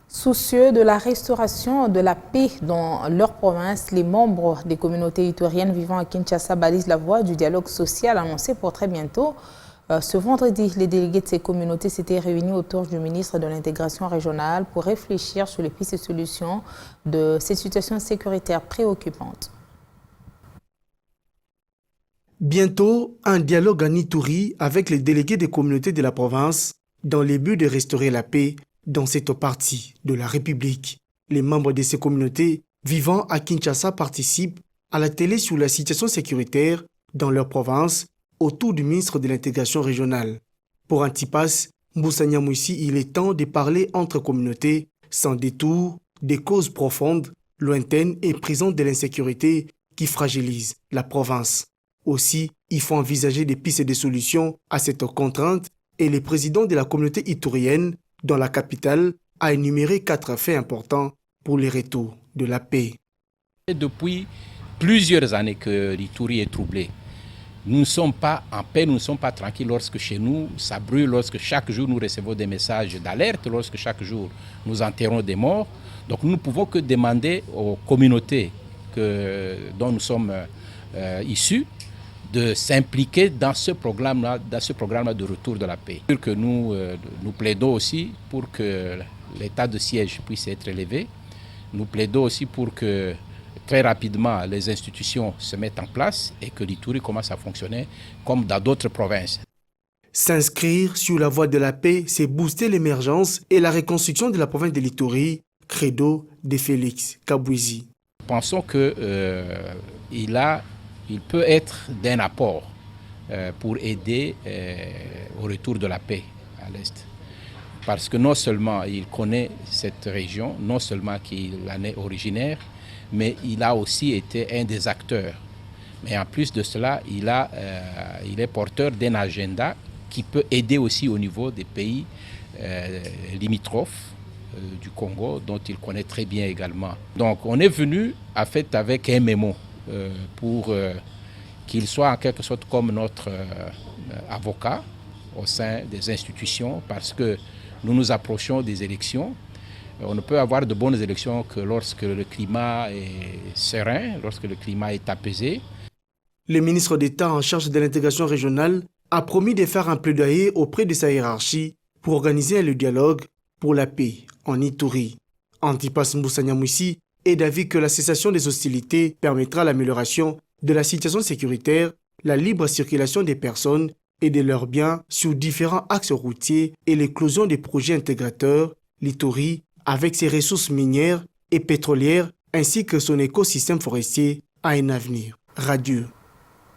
Soucieux de la restauration de la paix dans leur province, les membres des communautés itoriennes vivant à Kinshasa balisent la voie du dialogue social annoncé pour très bientôt. Ce vendredi, les délégués de ces communautés s'étaient réunis autour du ministre de l'Intégration régionale pour réfléchir sur les pistes et solutions de ces situations sécuritaires préoccupantes. Bientôt, un dialogue en Ituri avec les délégués des communautés de la province dans le but de restaurer la paix dans cette partie de la République. Les membres de ces communautés vivant à Kinshasa participent à la télé sur la situation sécuritaire dans leur province autour du ministre de l'Intégration régionale. Pour Antipas Moussa Nyamwisi, il est temps de parler entre communautés sans détour des causes profondes, lointaines et présentes de l'insécurité qui fragilisent la province. Aussi, il faut envisager des pistes et des solutions à cette contrainte et le président de la communauté iturienne dans la capitale a énuméré 4 faits importants pour le retour de la paix. Depuis plusieurs années que l'Ituri est troublé. Nous ne sommes pas en paix, nous ne sommes pas tranquilles lorsque chez nous ça brûle, lorsque chaque jour nous recevons des messages d'alerte, lorsque chaque jour nous enterrons des morts. Donc nous ne pouvons que demander aux communautés dont nous sommes issus de s'impliquer dans ce programme-là de retour de la paix. Que nous plaidons aussi pour que l'état de siège puisse être élevé. Nous plaidons aussi pour que très rapidement les institutions se mettent en place et que l'Ituri commence à fonctionner comme dans d'autres provinces. S'inscrire sur la voie de la paix, c'est booster l'émergence et la reconstruction de la province de l'Ituri, credo de Félix Kabouzi. Pensons qu'il peut être d'un apport pour aider au retour de la paix à l'Est. Parce que non seulement il connaît cette région, non seulement qu'il en est originaire, mais il a aussi été un des acteurs. Mais en plus de cela, il est porteur d'un agenda qui peut aider aussi au niveau des pays limitrophes du Congo, dont il connaît très bien également. Donc on est venu en fait avec un mémo pour qu'il soit en quelque sorte comme notre avocat au sein des institutions, parce que nous nous approchons des élections. On ne peut avoir de bonnes élections que lorsque le climat est serein, lorsque le climat est apaisé. Le ministre d'État en charge de l'intégration régionale a promis de faire un plaidoyer auprès de sa hiérarchie pour organiser le dialogue pour la paix en Ituri. Antipas Moussa Nyamwisi est d'avis que la cessation des hostilités permettra l'amélioration de la situation sécuritaire, la libre circulation des personnes et de leurs biens sur différents axes routiers et l'éclosion des projets intégrateurs, l'Ituri, avec ses ressources minières et pétrolières ainsi que son écosystème forestier, a un avenir radieux.